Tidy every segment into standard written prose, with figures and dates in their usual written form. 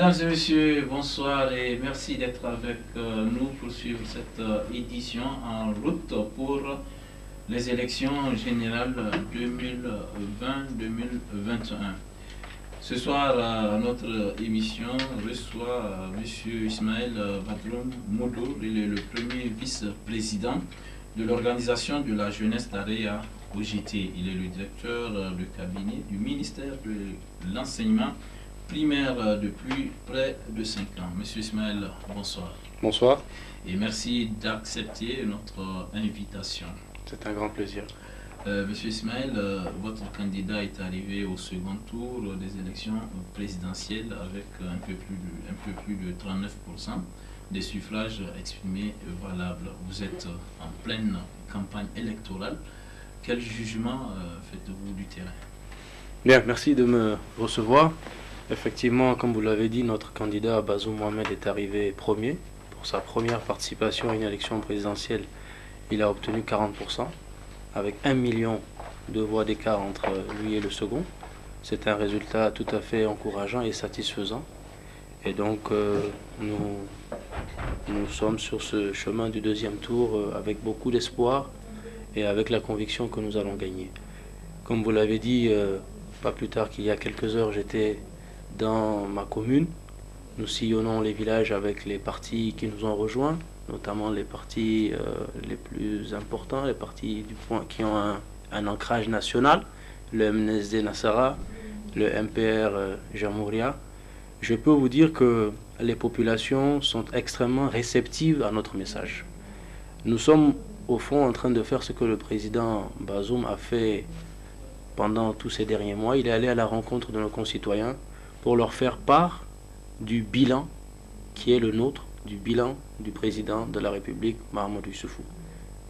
Mesdames et messieurs, bonsoir et merci d'être avec nous pour suivre cette édition en route pour les élections générales 2020-2021. Ce soir, notre émission reçoit M. Ismaël Badroum Moudou. Il est le premier vice-président de l'organisation de la jeunesse d'Area OJT. Il est le directeur de cabinet du ministère de l'enseignement primaire depuis près de 5 ans. Monsieur Ismaël, bonsoir. Bonsoir. Et merci d'accepter notre invitation. C'est un grand plaisir. Monsieur Ismaël, votre candidat est arrivé au second tour des élections présidentielles avec un peu plus de 39% des suffrages exprimés valables. Vous êtes en pleine campagne électorale. Quel jugement faites-vous du terrain? Bien, merci de me recevoir. Effectivement, comme vous l'avez dit, notre candidat Bazoum Mohamed est arrivé premier. Pour sa première participation à une élection présidentielle, il a obtenu 40%, avec 1 million de voix d'écart entre lui et le second. C'est un résultat tout à fait encourageant et satisfaisant. Et donc, nous sommes sur ce chemin du deuxième tour avec beaucoup d'espoir et avec la conviction que nous allons gagner. Comme vous l'avez dit, pas plus tard qu'il y a quelques heures, j'étais dans ma commune. Nous sillonnons les villages avec les partis qui nous ont rejoints, notamment les partis les plus importants, les partis qui ont un ancrage national, le MNSD Nassara, le MPR Jamouria. Je peux vous dire que les populations sont extrêmement réceptives à notre message. Nous sommes au fond en train de faire ce que le président Bazoum a fait pendant tous ces derniers mois. Il est allé à la rencontre de nos concitoyens pour leur faire part du bilan qui est le nôtre, du bilan du président de la République, Mahamadou Issoufou.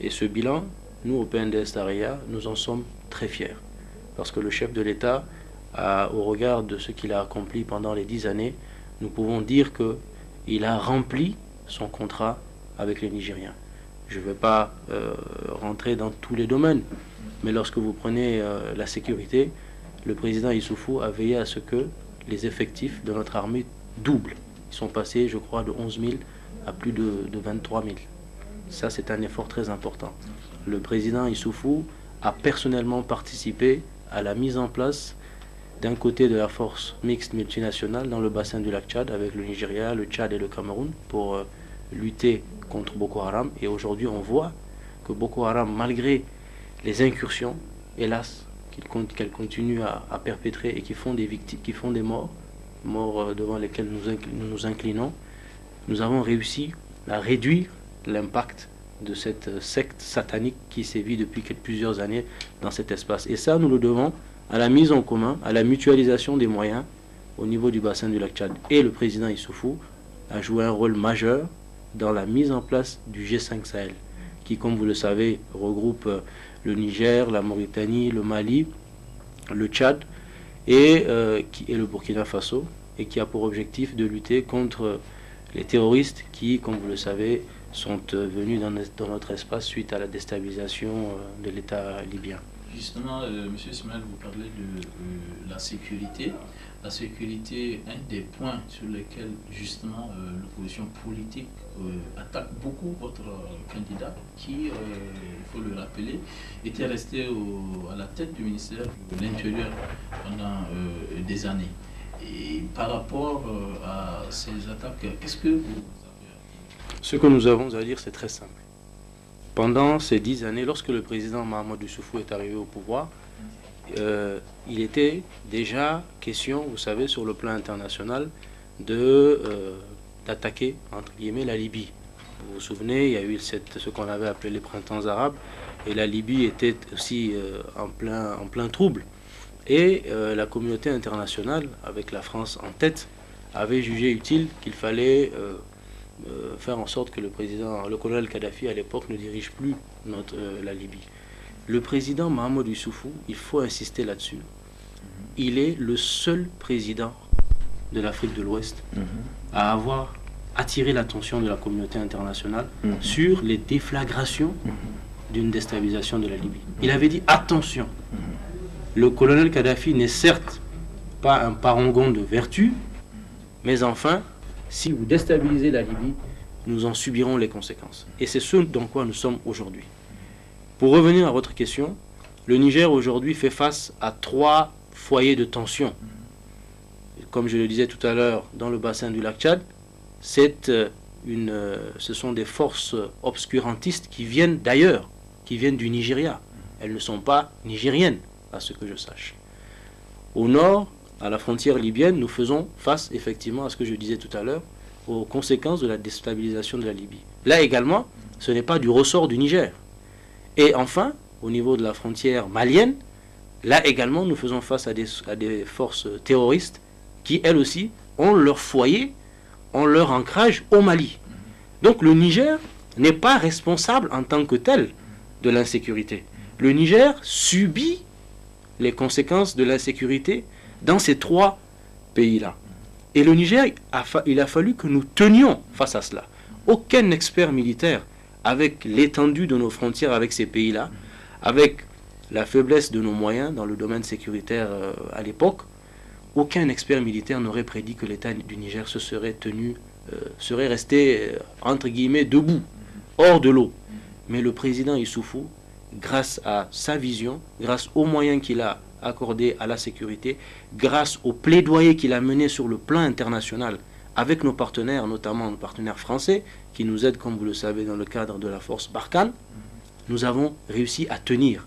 Et ce bilan, nous au PNDS Area, nous en sommes très fiers. Parce que le chef de l'État, au regard de ce qu'il a accompli pendant les 10 années, nous pouvons dire qu'il a rempli son contrat avec les Nigériens. Je ne vais pas rentrer dans tous les domaines, mais lorsque vous prenez la sécurité, le président Issoufou a veillé à ce que les effectifs de notre armée doublent. Ils sont passés, je crois, de 11 000 à plus de 23 000. Ça, c'est un effort très important. Le président Issoufou a personnellement participé à la mise en place d'un côté de la force mixte multinationale dans le bassin du lac Tchad avec le Nigeria, le Tchad et le Cameroun pour lutter contre Boko Haram. Et aujourd'hui, on voit que Boko Haram, malgré les incursions, hélas, qu'elle continue à perpétrer et qui font des victimes, qui font des morts devant lesquels nous nous inclinons, nous avons réussi à réduire l'impact de cette secte satanique qui sévit depuis plusieurs années dans cet espace. Et ça, nous le devons à la mise en commun, à la mutualisation des moyens au niveau du bassin du lac Tchad. Et le président Issoufou a joué un rôle majeur dans la mise en place du G5 Sahel, qui, comme vous le savez, regroupe le Niger, la Mauritanie, le Mali, le Tchad et le Burkina Faso, et qui a pour objectif de lutter contre les terroristes qui, comme vous le savez, sont venus dans notre espace suite à la déstabilisation de l'État libyen. Justement, M. Ismaël, vous parlez de la sécurité. La sécurité, un des points sur lesquels justement l'opposition politique attaque beaucoup votre candidat, qui, il faut le rappeler, était resté à la tête du ministère de l'Intérieur pendant des années. Et par rapport à ces attaques, qu'est-ce que vous avez à dire? Ce que nous avons à dire, c'est très simple. Pendant ces 10 années, lorsque le président Mahamadou Issoufou est arrivé au pouvoir, il était déjà question, vous savez, sur le plan international, d'attaquer, entre guillemets, la Libye. Vous vous souvenez, il y a eu ce qu'on avait appelé les printemps arabes, et la Libye était aussi en plein trouble. Et la communauté internationale, avec la France en tête, avait jugé utile qu'il fallait faire en sorte que le colonel Kadhafi à l'époque ne dirige plus la Libye. Le président Mahamadou Issoufou, il faut insister là-dessus, il est le seul président de l'Afrique de l'Ouest à avoir attiré l'attention de la communauté internationale sur les déflagrations d'une déstabilisation de la Libye. Il avait dit attention, le colonel Kadhafi n'est certes pas un parangon de vertu, Mais enfin, si vous déstabilisez la Libye, nous en subirons les conséquences. Et c'est ce dans quoi nous sommes aujourd'hui. Pour revenir à votre question, le Niger aujourd'hui fait face à 3 foyers de tension. Comme je le disais tout à l'heure, dans le bassin du lac Tchad, ce sont des forces obscurantistes qui viennent d'ailleurs, qui viennent du Nigeria. Elles ne sont pas nigériennes, à ce que je sache. Au nord, à la frontière libyenne, nous faisons face effectivement à ce que je disais tout à l'heure, aux conséquences de la déstabilisation de la Libye. Là également, ce n'est pas du ressort du Niger. Et enfin, au niveau de la frontière malienne, là également, nous faisons face à des forces terroristes qui, elles aussi, ont leur foyer, ont leur ancrage au Mali. Donc le Niger n'est pas responsable en tant que tel de l'insécurité. Le Niger subit les conséquences de l'insécurité dans ces 3 pays-là. Et le Niger, il a fallu que nous tenions face à cela. Aucun expert militaire, avec l'étendue de nos frontières avec ces pays-là, avec la faiblesse de nos moyens dans le domaine sécuritaire à l'époque, aucun expert militaire n'aurait prédit que l'État du Niger serait resté, entre guillemets, debout, hors de l'eau. Mais le président Issoufou, grâce à sa vision, grâce aux moyens qu'il a accordés à la sécurité, grâce au plaidoyer qu'il a mené sur le plan international avec nos partenaires, notamment nos partenaires français, qui nous aident, comme vous le savez, dans le cadre de la force Barkhane, nous avons réussi à tenir.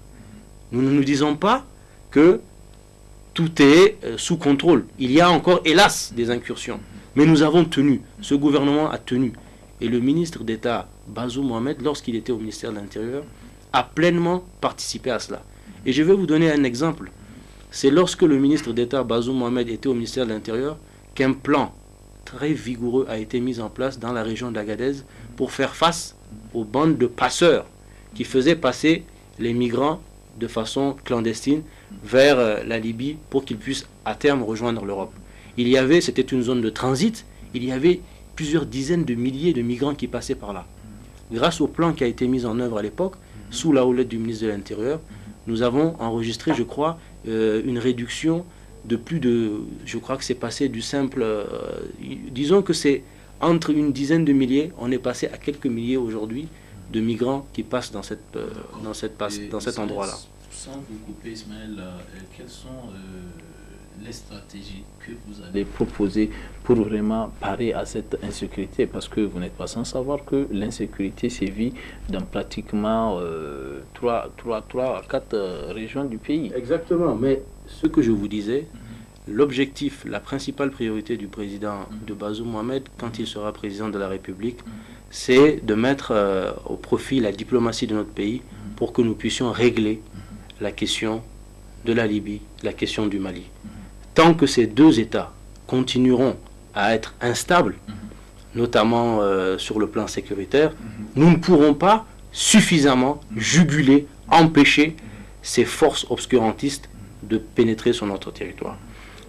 Nous ne nous disons pas que tout est sous contrôle. Il y a encore, hélas, des incursions. Mais nous avons tenu. Ce gouvernement a tenu. Et le ministre d'État, Bazoum Mohamed, lorsqu'il était au ministère de l'Intérieur, a pleinement participé à cela. Et je vais vous donner un exemple. C'est lorsque le ministre d'État, Bazoum Mohamed, était au ministère de l'Intérieur, qu'un plan très vigoureux a été mis en place dans la région d'Agadez pour faire face aux bandes de passeurs qui faisaient passer les migrants de façon clandestine vers la Libye pour qu'ils puissent à terme rejoindre l'Europe. C'était une zone de transit, il y avait plusieurs dizaines de milliers de migrants qui passaient par là. Grâce au plan qui a été mis en œuvre à l'époque, sous la houlette du ministre de l'Intérieur, nous avons enregistré, je crois, une réduction de je crois que c'est passé du simple, disons que c'est entre une dizaine de milliers, on est passé à quelques milliers aujourd'hui de migrants qui passent dans cet endroit-là. Sans vous couper, Ismaël, quelles sont les stratégies que vous allez proposer pour vraiment parer à cette insécurité? Parce que vous n'êtes pas sans savoir que l'insécurité sévit dans pratiquement 3 à 4 régions du pays. Exactement, mais ce que je vous disais, l'objectif, la principale priorité du président de Bazoum Mohamed, quand il sera président de la République, c'est de mettre au profit la diplomatie de notre pays pour que nous puissions régler la question de la Libye, la question du Mali. Tant que ces 2 États continueront à être instables, notamment sur le plan sécuritaire, nous ne pourrons pas suffisamment juguler, empêcher ces forces obscurantistes de pénétrer sur notre territoire.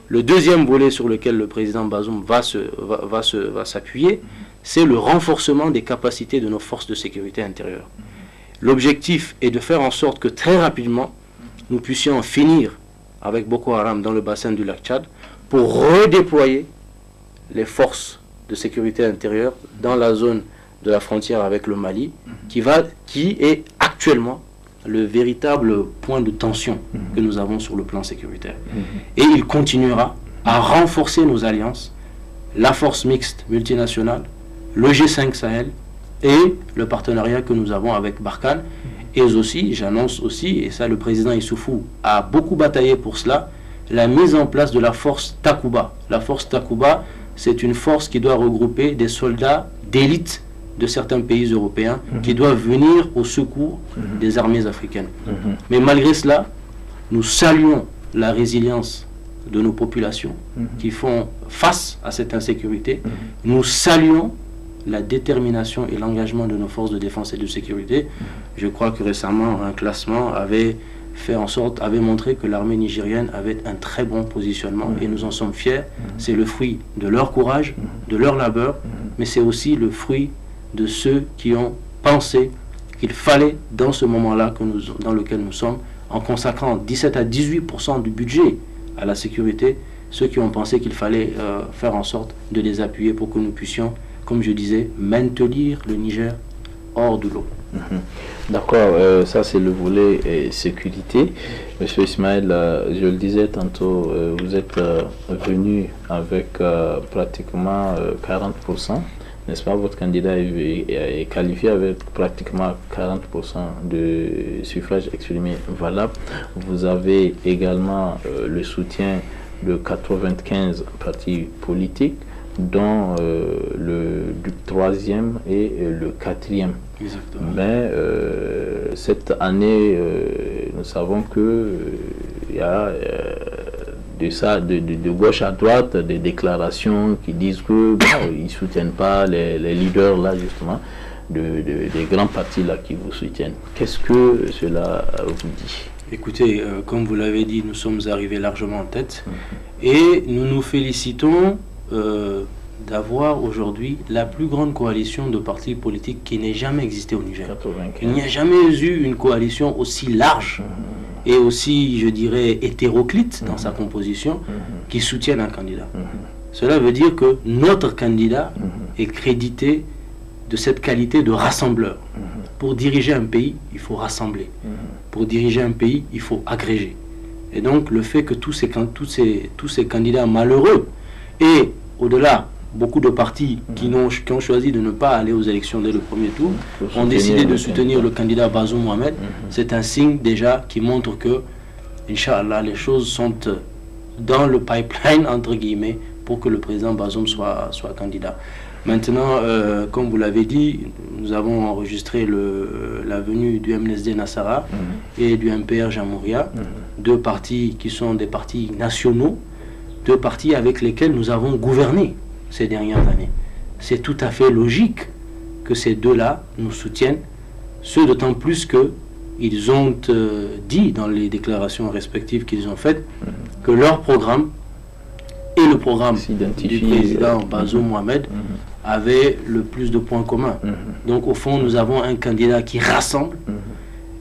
Le deuxième volet sur lequel le président Bazoum va s'appuyer, c'est le renforcement des capacités de nos forces de sécurité intérieure. L'objectif est de faire en sorte que très rapidement, nous puissions en finir avec Boko Haram dans le bassin du lac Tchad pour redéployer les forces de sécurité intérieure dans la zone de la frontière avec le Mali, qui est actuellement le véritable point de tension que nous avons sur le plan sécuritaire. Et il continuera à renforcer nos alliances, la force mixte multinationale, le G5 Sahel et le partenariat que nous avons avec Barkhane. Et aussi, j'annonce aussi, et ça le président Issoufou a beaucoup bataillé pour cela, la mise en place de la force Takuba. La force Takuba, c'est une force qui doit regrouper des soldats d'élite de certains pays européens qui doivent venir au secours des armées africaines. Mais malgré cela, nous saluons la résilience de nos populations qui font face à cette insécurité. Nous saluons la détermination et l'engagement de nos forces de défense et de sécurité. Je crois que récemment, un classement avait montré que l'armée nigérienne avait un très bon positionnement et nous en sommes fiers. C'est le fruit de leur courage, de leur labeur, mais c'est aussi le fruit de ceux qui ont pensé qu'il fallait, dans ce moment-là dans lequel nous sommes, en consacrant 17 à 18% du budget à la sécurité, ceux qui ont pensé qu'il fallait faire en sorte de les appuyer pour que nous puissions, comme je disais, maintenir le Niger hors de l'eau. D'accord, ça c'est le volet sécurité. Monsieur Ismaël, je le disais tantôt, vous êtes venu avec pratiquement 40%, n'est-ce pas? Votre candidat est qualifié avec pratiquement 40% de suffrages exprimés valables. Vous avez également le soutien de 95 partis politiques, dont le troisième et le quatrième. Exactement. Mais cette année, nous savons que il y a de gauche à droite des déclarations qui disent que ils ne soutiennent pas les leaders là justement des grands partis là qui vous soutiennent. Qu'est-ce que cela vous dit? Écoutez, comme vous l'avez dit, nous sommes arrivés largement en tête et nous nous félicitons d'avoir aujourd'hui la plus grande coalition de partis politiques qui n'ait jamais existé au Niger. 95. Il n'y a jamais eu une coalition aussi large et aussi, je dirais, hétéroclite dans sa composition qui soutienne un candidat. Cela veut dire que notre candidat est crédité de cette qualité de rassembleur. Pour diriger un pays, il faut rassembler. Pour diriger un pays, il faut agréger. Et donc, le fait que tous ces candidats malheureux et au-delà, beaucoup de partis qui ont choisi de ne pas aller aux élections dès le premier tour ont décidé de soutenir le candidat Bazoum Mohamed. C'est un signe déjà qui montre que, Inch'Allah, les choses sont dans le pipeline, entre guillemets, pour que le président Bazoum soit candidat. Maintenant, comme vous l'avez dit, nous avons enregistré la venue du MNSD Nassara et du MPR Jamouria, deux partis qui sont des partis nationaux, deux partis avec lesquels nous avons gouverné ces dernières années. C'est tout à fait logique que ces deux-là nous soutiennent, ce d'autant plus qu'ils ont dit dans les déclarations respectives qu'ils ont faites que leur programme et le programme du président Bazoum Mohamed avaient le plus de points communs. Donc au fond, nous avons un candidat qui rassemble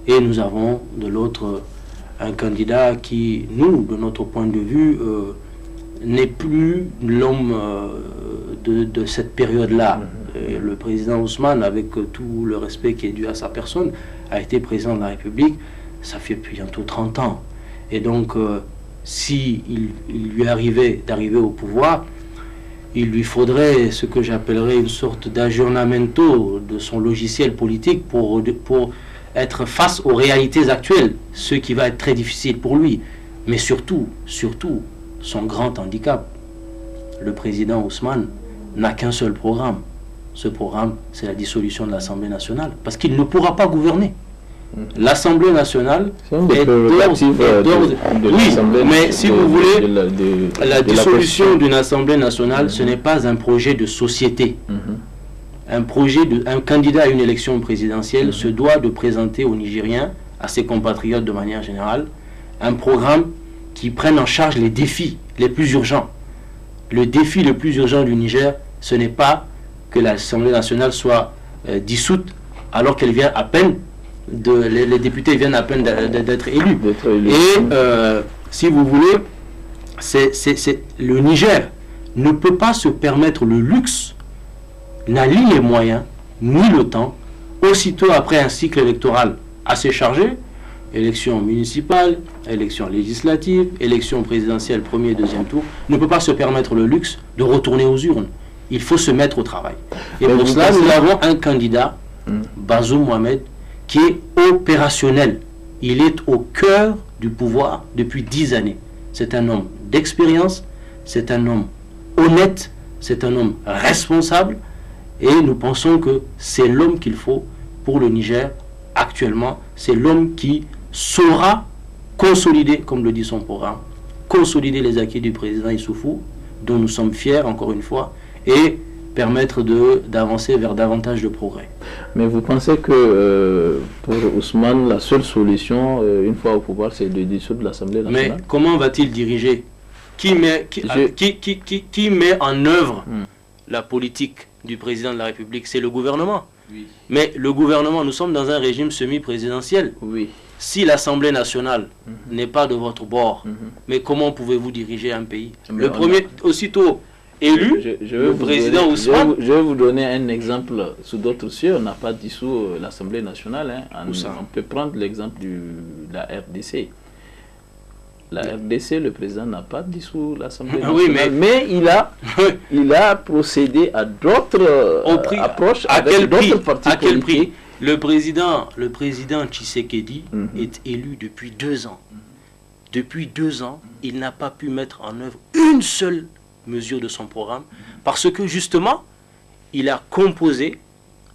et nous avons de l'autre un candidat qui, nous, de notre point de vue, n'est plus l'homme de cette période-là. Le président Ousmane, avec tout le respect qui est dû à sa personne, a été président de la République, ça fait bientôt 30 ans. Et donc, si il lui arrivait d'arriver au pouvoir, il lui faudrait ce que j'appellerais une sorte d'aggiornamento de son logiciel politique pour être face aux réalités actuelles, ce qui va être très difficile pour lui. Mais surtout, son grand handicap, le président Ousmane n'a qu'un seul programme. Ce programme, c'est la dissolution de l'Assemblée nationale, parce qu'il ne pourra pas gouverner. L'Assemblée nationale est d'ordre. Oui, mais si vous voulez, la dissolution d'une Assemblée nationale, ce n'est pas un projet de société. Un candidat à une élection présidentielle se doit de présenter aux Nigériens, à ses compatriotes de manière générale, un programme qui prenne en charge les défis les plus urgents. Le défi le plus urgent du Niger, ce n'est pas que l'Assemblée nationale soit dissoute alors qu'elle vient à peine les députés viennent à peine d'être élus. Et si vous voulez, le Niger ne peut pas se permettre le luxe, n'a ni les moyens, ni le temps, aussitôt après un cycle électoral assez chargé, élections municipales, élections législatives, élections présidentielles, premier et deuxième tour, ne peut pas se permettre le luxe de retourner aux urnes. Il faut se mettre au travail. Et pour cela, nous avons un candidat, Bazoum Mohamed, qui est opérationnel. Il est au cœur du pouvoir depuis 10 années. C'est un homme d'expérience, c'est un homme honnête, c'est un homme responsable, et nous pensons que c'est l'homme qu'il faut pour le Niger actuellement. C'est l'homme qui saura consolider, comme le dit son programme, consolider les acquis du président Issoufou, dont nous sommes fiers, encore une fois, et permettre d'avancer vers davantage de progrès. Mais vous pensez que pour Ousmane, la seule solution, une fois au pouvoir, c'est de dissoudre l'Assemblée nationale? Mais comment va-t-il diriger? Qui met en œuvre la politique du président de la République? C'est le gouvernement. Oui. Mais le gouvernement, nous sommes dans un régime semi-présidentiel. Oui. si l'Assemblée nationale n'est pas de votre bord, mais comment pouvez-vous diriger un pays? Le premier, aussitôt élu, le président Ousmane... Je vais vous donner un exemple sous d'autres cieux. On n'a pas dissous l'Assemblée nationale. Hein. On peut prendre l'exemple de la RDC. La RDC, le président n'a pas dissous l'Assemblée nationale, mais il a procédé à d'autres approches avec d'autres partis politiques. À quel prix? Le président Tshisekedi est élu depuis 2 ans. Depuis 2 ans, il n'a pas pu mettre en œuvre une seule mesure de son programme parce que justement, il a composé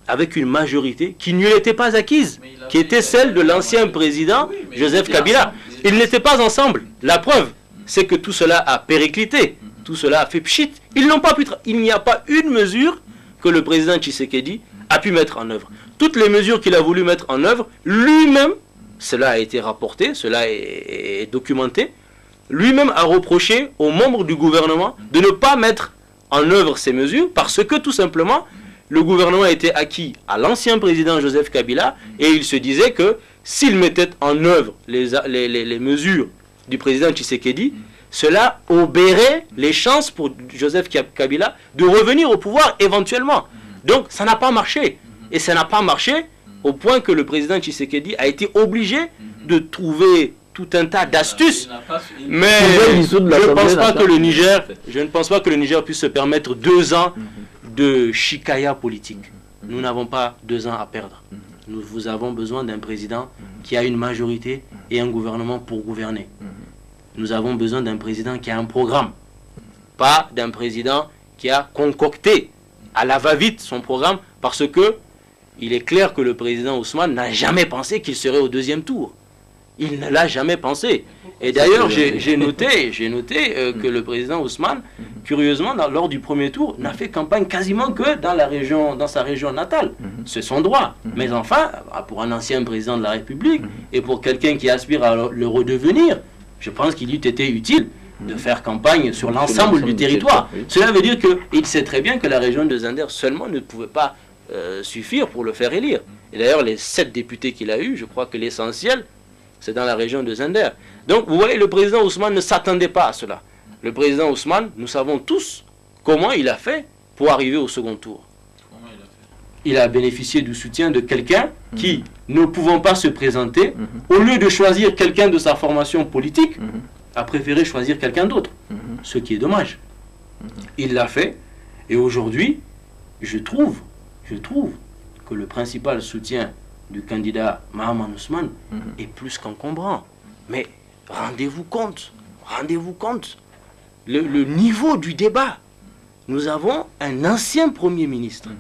avec une majorité qui ne lui était pas acquise, qui était celle de l'ancien président Joseph Kabila. Ils n'étaient pas ensemble. La preuve, c'est que tout cela a périclité, tout cela a fait pchit. Ils n'ont pas pu. Il n'y a pas une mesure que le président Tshisekedi a pu mettre en œuvre. Toutes les mesures qu'il a voulu mettre en œuvre, lui-même, cela a été rapporté, cela est documenté, lui-même a reproché aux membres du gouvernement de ne pas mettre en œuvre ces mesures parce que tout simplement, le gouvernement était acquis à l'ancien président Joseph Kabila et il se disait que s'il mettait en œuvre les mesures du président Tshisekedi, cela obérait les chances pour Joseph Kabila de revenir au pouvoir éventuellement. Donc ça n'a pas marché. Et ça n'a pas marché au point que le président Tshisekedi a été obligé de trouver tout un tas d'astuces. Mais je ne pense pas que le Niger puisse se permettre 2 ans de chicaya politique. Nous n'avons pas 2 ans à perdre. Nous avons besoin d'un président qui a une majorité et un gouvernement pour gouverner. Nous avons besoin d'un président qui a un programme. Pas d'un président qui a concocté à la va-vite son programme parce que il est clair que le président Ousmane n'a jamais pensé qu'il serait au 2e tour. Il ne l'a jamais pensé. Et d'ailleurs, j'ai noté que le président Ousmane, curieusement, lors du 1er tour, n'a fait campagne quasiment que dans sa région natale. C'est son droit. Mais enfin, pour un ancien président de la République et pour quelqu'un qui aspire à le redevenir, je pense qu'il eût été utile de faire campagne sur l'ensemble du territoire. Cela veut dire qu'il sait très bien que la région de Zinder seulement ne pouvait pas suffire pour le faire élire. Et d'ailleurs, les 7 députés qu'il a eus, je crois que l'essentiel, c'est dans la région de Zinder. Donc, vous voyez, le président Ousmane ne s'attendait pas à cela. Le président Ousmane, nous savons tous comment il a fait pour arriver au second tour. Il a bénéficié du soutien de quelqu'un qui, ne pouvant pas se présenter, au lieu de choisir quelqu'un de sa formation politique, a préféré choisir quelqu'un d'autre. Ce qui est dommage. Il l'a fait. Et aujourd'hui, je trouve que le principal soutien du candidat Mahaman Ousmane est plus qu'encombrant. Mais rendez-vous compte, le niveau du débat. Nous avons un ancien Premier ministre,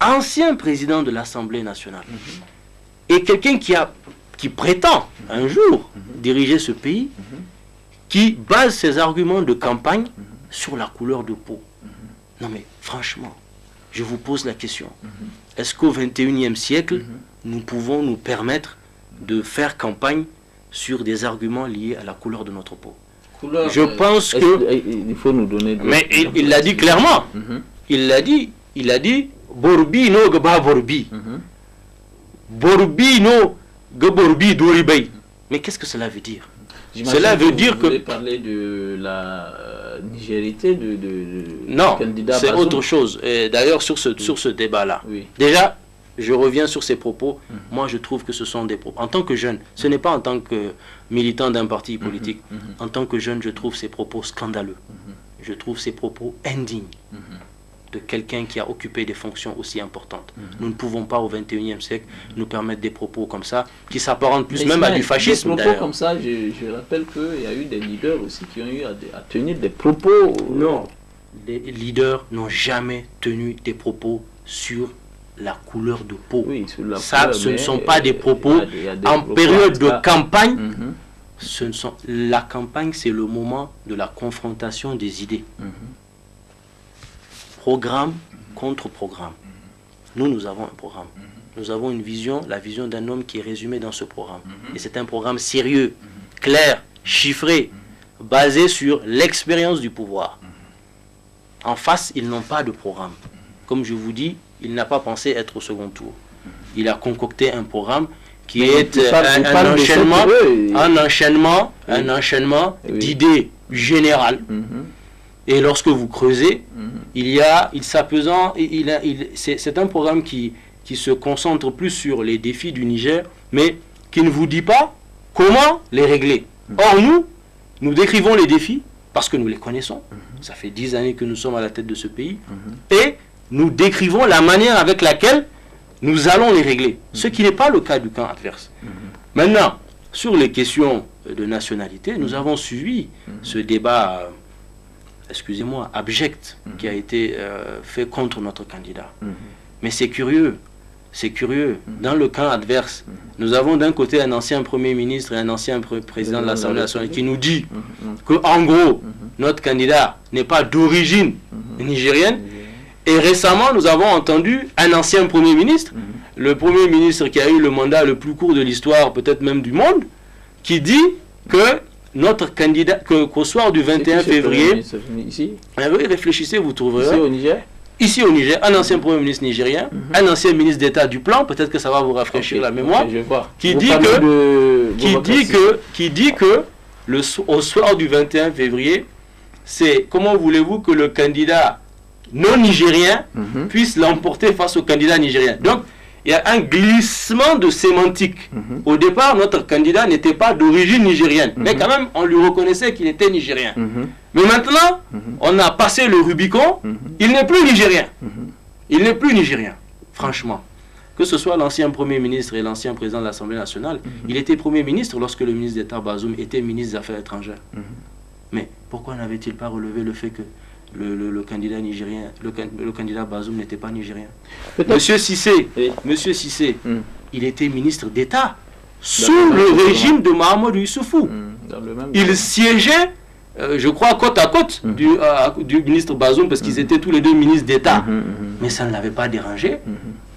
ancien président de l'Assemblée nationale, et quelqu'un qui prétend un jour diriger ce pays, qui base ses arguments de campagne sur la couleur de peau. Non mais franchement, je vous pose la question. Est-ce qu'au XXIe siècle, nous pouvons nous permettre de faire campagne sur des arguments liés à la couleur de notre peau? Je pense que... Il faut nous donner... Mais il l'a dit clairement. Il l'a dit, Borbi no gaba borbi. Borbi no gaborbi doribay. Mais qu'est-ce que cela veut dire? Cela veut dire que... Vous parler de la nigérité du candidat. Non, c'est autre chose. D'ailleurs, sur ce débat-là, déjà, je reviens sur ces propos. Moi, je trouve que ce sont des propos. En tant que jeune, ce n'est pas en tant que militant d'un parti politique. En tant que jeune, je trouve ces propos scandaleux. Je trouve ces propos indignes de quelqu'un qui a occupé des fonctions aussi importantes. Nous ne pouvons pas, au XXIe siècle, nous permettre des propos comme ça, qui s'apparentent plus même à du fascisme. Des propos comme ça, je rappelle qu'il y a eu des leaders aussi qui ont eu à tenir des propos. Non, les leaders n'ont jamais tenu des propos sur la couleur de peau. Oui, sur la ça, couleur, ce ne sont pas des propos en période de campagne. La campagne, c'est le moment de la confrontation des idées. Programme contre programme. Nous avons un programme. Nous avons une vision, la vision d'un homme qui est résumée dans ce programme. Et c'est un programme sérieux, clair, chiffré, basé sur l'expérience du pouvoir. En face, ils n'ont pas de programme. Comme je vous dis, il n'a pas pensé être au second tour. Il a concocté un programme qui est un enchaînement Oui. d'idées générales. Et lorsque vous creusez, c'est un programme qui se concentre plus sur les défis du Niger, mais qui ne vous dit pas comment les régler. Or, nous décrivons les défis parce que nous les connaissons. Ça fait 10 années que nous sommes à la tête de ce pays. Et nous décrivons la manière avec laquelle nous allons les régler. Ce qui n'est pas le cas du camp adverse. Maintenant, sur les questions de nationalité, nous avons suivi ce débat, excusez-moi, abject, qui a été fait contre notre candidat. Mais c'est curieux. C'est curieux. Dans le camp adverse, nous avons d'un côté un ancien Premier ministre et un ancien président de l'Assemblée nationale qui nous dit qu'en gros, notre candidat n'est pas d'origine nigérienne. Et récemment, nous avons entendu un ancien Premier ministre, le Premier ministre qui a eu le mandat le plus court de l'histoire, peut-être même du monde, qui dit que notre candidat, qu'au soir du 21 février... Ici, oui, réfléchissez, vous trouverez. ici au Niger. Ici au Niger, un ancien Premier ministre nigérien, un ancien ministre d'État du plan, peut-être que ça va vous rafraîchir la mémoire, qui dit que au soir du 21 février, c'est comment voulez-vous que le candidat non nigérien puisse l'emporter face au candidat nigérien. Donc, il y a un glissement de sémantique. Au départ, notre candidat n'était pas d'origine nigérienne, mais quand même, on lui reconnaissait qu'il était nigérien. Mais maintenant, on a passé le Rubicon, il n'est plus nigérien. Il n'est plus nigérien, franchement. Que ce soit l'ancien Premier ministre et l'ancien président de l'Assemblée nationale, il était Premier ministre lorsque le ministre d'État Bazoum était ministre des Affaires étrangères. Mais pourquoi n'avait-il pas relevé le fait que le candidat nigérien, le candidat Bazoum n'était pas nigérien? Monsieur Cissé, il était ministre d'État sous le régime de Mahamadou Issoufou. Il siégeait, je crois, côte à côte du ministre Bazoum, parce qu'ils étaient tous les deux ministres d'État. Mais ça ne l'avait pas dérangé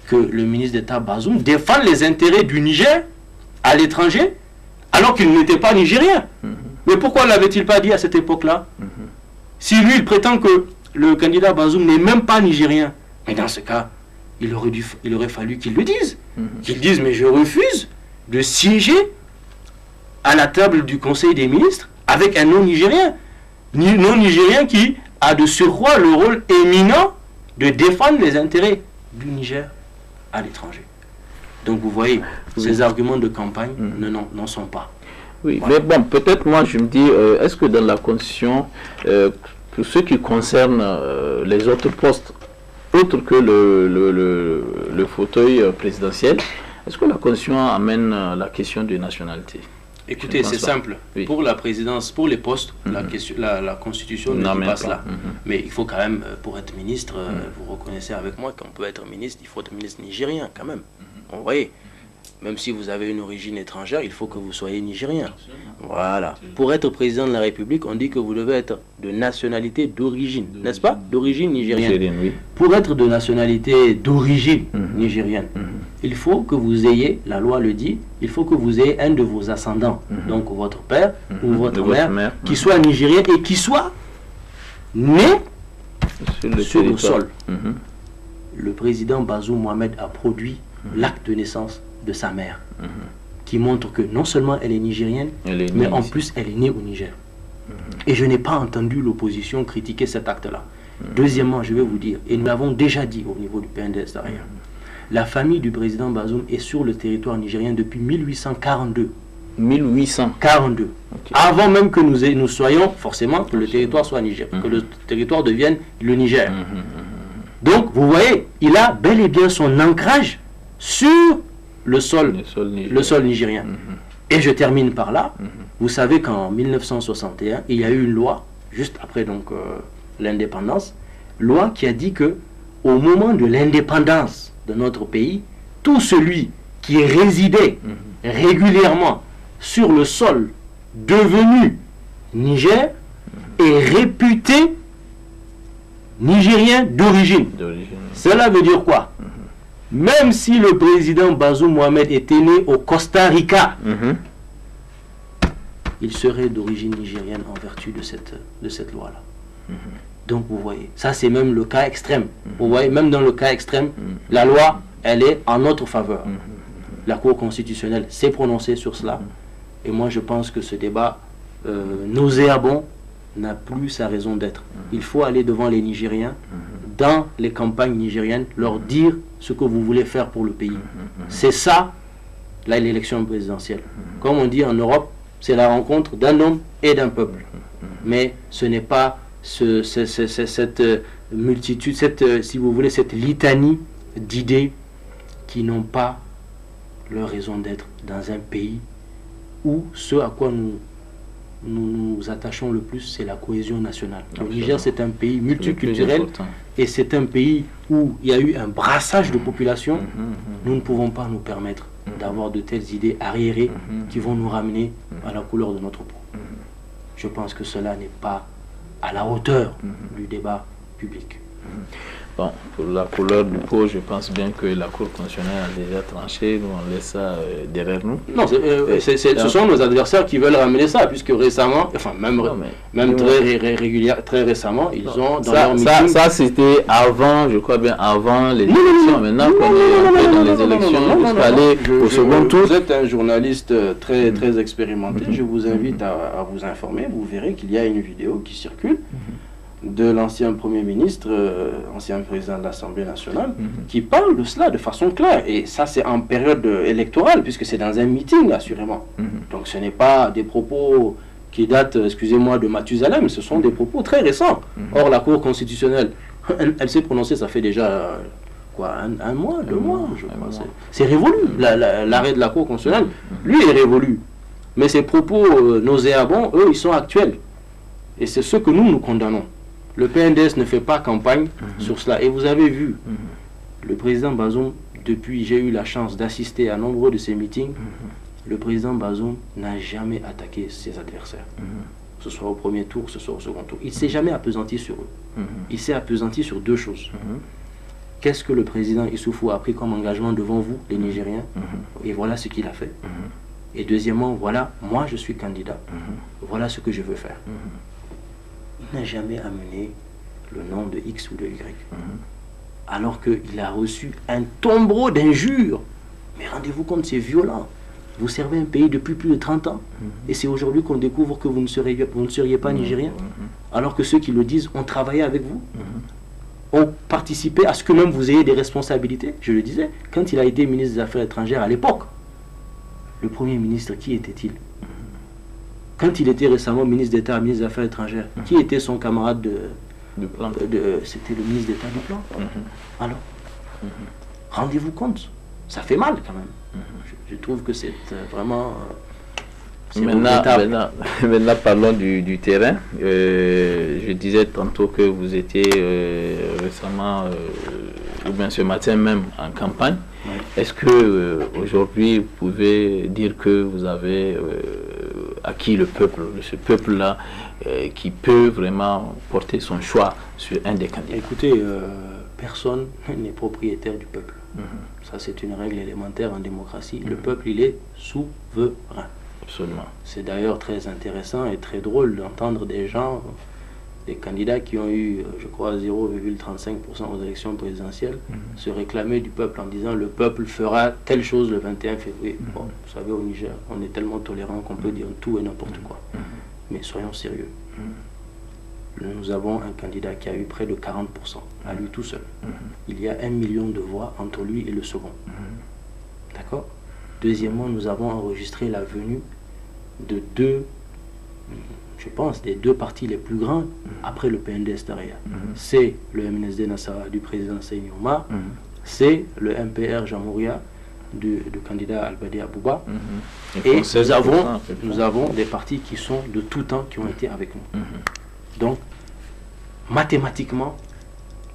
que le ministre d'État Bazoum défende les intérêts du Niger à l'étranger, alors qu'il n'était pas nigérien. Mais pourquoi ne l'avait-il pas dit à cette époque-là? Si lui, il prétend que le candidat Bazoum n'est même pas nigérien, mais dans ce cas, il aurait fallu qu'il le dise. Qu'il dise, mais je refuse de siéger à la table du Conseil des ministres avec un non-nigérien. Non-nigérien qui a de surcroît le rôle éminent de défendre les intérêts du Niger à l'étranger. Donc vous voyez, ces arguments de campagne n'en sont pas. Oui, voilà. Mais bon, peut-être moi je me dis, est-ce que dans la Constitution, pour ce qui concerne les autres postes, autres que le fauteuil présidentiel, est-ce que la Constitution amène la question de nationalité? Écoutez, c'est simple. Oui. Pour la présidence, pour les postes, la Constitution ne dit pas cela. Mais il faut quand même, pour être ministre, vous reconnaissez avec moi qu'on peut être ministre, il faut être ministre nigérien quand même. Vous voyez, même si vous avez une origine étrangère, il faut que vous soyez nigérien. Voilà. Pour être président de la République, on dit que vous devez être de nationalité d'origine, n'est-ce pas? D'origine nigérienne. Oui. Pour être de nationalité d'origine nigérienne, il faut que vous ayez, la loi le dit, il faut que vous ayez un de vos ascendants, donc votre père ou votre mère, qui soit nigérien et qui soit né sur le sol. Le président Bazoum Mohamed a produit l'acte de naissance de sa mère, qui montre que non seulement elle est nigérienne, mais en plus elle est née au Niger. Et je n'ai pas entendu l'opposition critiquer cet acte-là. Deuxièmement, je vais vous dire, et nous l'avons déjà dit au niveau du PNDS derrière, la famille du président Bazoum est sur le territoire nigérien depuis 1842. 1842. Okay. Avant même que nous soyons, forcément, que le territoire soit Niger, que le territoire devienne le Niger. Donc, vous voyez, il a bel et bien son ancrage sur le sol nigérien. Et je termine par là. Vous savez qu'en 1961, il y a eu une loi, juste après donc l'indépendance, loi qui a dit que au moment de l'indépendance de notre pays, tout celui qui résidait régulièrement sur le sol devenu Niger est réputé nigérien d'origine. Cela veut dire quoi? Même si le président Bazoum Mohamed était né au Costa Rica, il serait d'origine nigérienne en vertu de cette loi-là. Donc vous voyez, ça c'est même le cas extrême. Vous voyez, même dans le cas extrême, la loi, elle est en notre faveur. La Cour constitutionnelle s'est prononcée sur cela. Et moi, je pense que ce débat nauséabond n'a plus sa raison d'être. Il faut aller devant les Nigériens, dans les campagnes nigériennes, leur dire ce que vous voulez faire pour le pays. C'est ça, là, l'élection présidentielle. Comme on dit en Europe, c'est la rencontre d'un homme et d'un peuple. Mais ce n'est pas cette multitude, si vous voulez, cette litanie d'idées qui n'ont pas leur raison d'être dans un pays où ce à quoi nous nous attachons le plus, c'est la cohésion nationale. Le Niger, c'est un pays multiculturel et c'est un pays où il y a eu un brassage de population. Nous ne pouvons pas nous permettre d'avoir de telles idées arriérées qui vont nous ramener à la couleur de notre peau. Je pense que cela n'est pas à la hauteur du débat public. Bon, pour la couleur du pot, je pense bien que la Cour constitutionnelle a déjà tranché. Nous, on laisse ça derrière nous. Non, ce sont nos adversaires qui veulent ramener ça, puisque récemment, enfin même très récemment, ils ont dans leur meeting... Ça, c'était avant, je crois bien, avant les élections. Maintenant qu'on est entré dans les élections, jusqu'à aller au second tour. Vous êtes un journaliste très expérimenté. Je vous invite à vous informer. Vous verrez qu'il y a une vidéo qui circule de l'ancien Premier ministre, ancien président de l'Assemblée nationale, qui parle de cela de façon claire. Et ça, c'est en période électorale, puisque c'est dans un meeting, assurément. Donc ce n'est pas des propos qui datent, excusez-moi, de Mathusalem, ce sont des propos très récents. Or, la Cour constitutionnelle, elle s'est prononcée, ça fait déjà, un mois, 2 mois, je crois. C'est révolu. L'arrêt de la Cour constitutionnelle, lui, est révolu. Mais ces propos nauséabonds, eux, ils sont actuels. Et c'est ce que nous condamnons. Le PNDS ne fait pas campagne sur cela. Et vous avez vu, le président Bazoum, depuis j'ai eu la chance d'assister à nombreux de ces meetings, le président Bazoum n'a jamais attaqué ses adversaires. Que ce soit au premier tour, que ce soit au second tour. Il ne s'est jamais appesanti sur eux. Il s'est appesanti sur 2 choses. Qu'est-ce que le président Issoufou a pris comme engagement devant vous, les Nigériens? Et voilà ce qu'il a fait. Et deuxièmement, voilà, moi je suis candidat. Voilà ce que je veux faire. Il n'a jamais amené le nom de X ou de Y. Alors qu'il a reçu un tombereau d'injures. Mais rendez-vous compte, c'est violent. Vous servez un pays depuis plus de 30 ans. Et c'est aujourd'hui qu'on découvre que vous ne seriez pas nigérien. Alors que ceux qui le disent ont travaillé avec vous. Ont participé à ce que même vous ayez des responsabilités. Je le disais, quand il a été ministre des Affaires étrangères à l'époque, le Premier ministre, qui était-il? Quand il était récemment ministre d'État, ministre des Affaires étrangères, qui était son camarade c'était le ministre d'État du Plan. Alors, rendez-vous compte, ça fait mal quand même. Je trouve que c'est vraiment... Maintenant, parlons du terrain. Je disais tantôt que vous étiez récemment, ou bien ce matin même, en campagne. Est-ce que aujourd'hui vous pouvez dire que vous avez acquis le peuple, ce peuple-là, qui peut vraiment porter son choix sur un des candidats? Écoutez, personne n'est propriétaire du peuple. Ça, c'est une règle élémentaire en démocratie. Le peuple, il est souverain. Absolument. C'est d'ailleurs très intéressant et très drôle d'entendre des gens, des candidats qui ont eu, je crois, 0,35% aux élections présidentielles, se réclamer du peuple en disant le peuple fera telle chose le 21 février. Bon, vous savez, au Niger, on est tellement tolérant qu'on peut dire tout et n'importe quoi. Mais soyons sérieux. Nous avons un candidat qui a eu près de 40%, à lui tout seul. Il y a 1 million de voix entre lui et le second. D'accord? Deuxièmement, nous avons enregistré la venue de je pense, des 2 partis les plus grands après le PNDS Taraya. C'est le MNSD Nassara du président Seyni Omar, c'est le MPR Jamouria du candidat Albadi Abouba, et nous avons des partis qui sont de tout temps qui ont été avec nous. Donc, mathématiquement,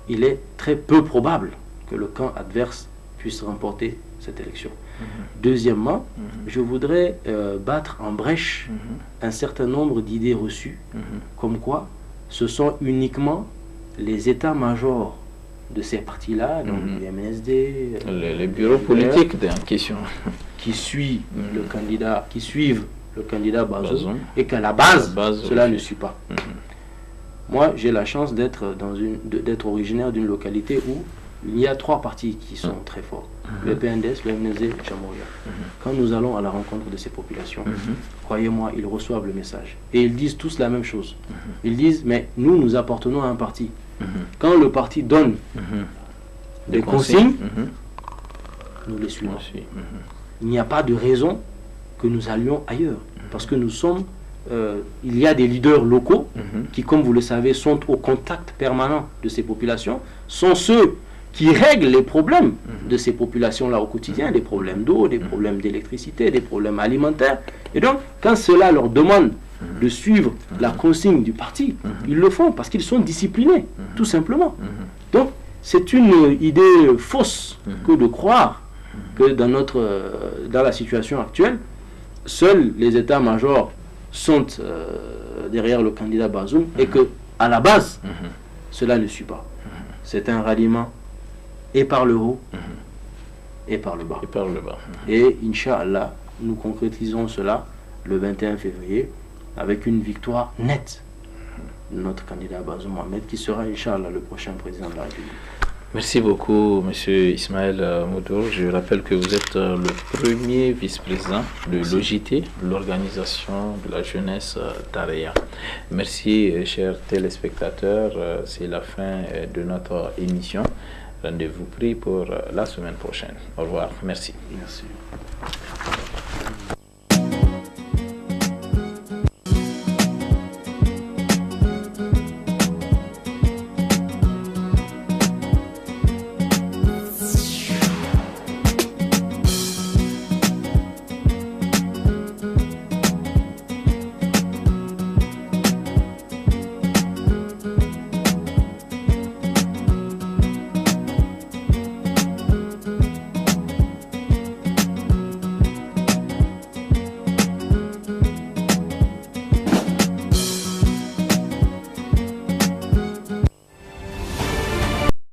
il est très peu probable que le camp adverse puisse remporter cette élection. Deuxièmement, je voudrais battre en brèche un certain nombre d'idées reçues, comme quoi ce sont uniquement les états-majors de ces partis-là, donc le MNSD, les bureaux politiques en question, qui suivent le candidat Bazoum, et qu'à la base, cela ne suit pas. Moi, j'ai la chance d'être originaire d'une localité où il y a 3 partis qui sont très forts. Le PNDS, le MNZ et Jamouria. Quand nous allons à la rencontre de ces populations, croyez-moi, ils reçoivent le message. Et ils disent tous la même chose. Ils disent, mais nous appartenons à un parti. Quand le parti donne des consignes, nous les suivons. Il n'y a pas de raison que nous allions ailleurs. Parce que nous sommes... il y a des leaders locaux qui, comme vous le savez, sont au contact permanent de ces populations, sont ceux qui règlent les problèmes de ces populations-là au quotidien, des problèmes d'eau, des problèmes d'électricité, des problèmes alimentaires. Et donc, quand cela leur demande de suivre la consigne du parti, ils le font parce qu'ils sont disciplinés, tout simplement. Donc, c'est une idée fausse que de croire que dans la situation actuelle, seuls les états-majors sont derrière le candidat Bazoum et que, à la base, cela ne suit pas. C'est un ralliement et par le haut et par le bas. Et Inch'Allah, nous concrétisons cela le 21 février avec une victoire nette de notre candidat Bazoum Mohamed qui sera Inch'Allah le prochain président de la République. Merci beaucoup, M. Ismaël Moudour. Je rappelle que vous êtes le premier vice-président de l'OJT, l'Organisation de la Jeunesse d'Area. Merci, chers téléspectateurs. C'est la fin de notre émission. Rendez-vous pris pour la semaine prochaine. Au revoir. Merci. Merci.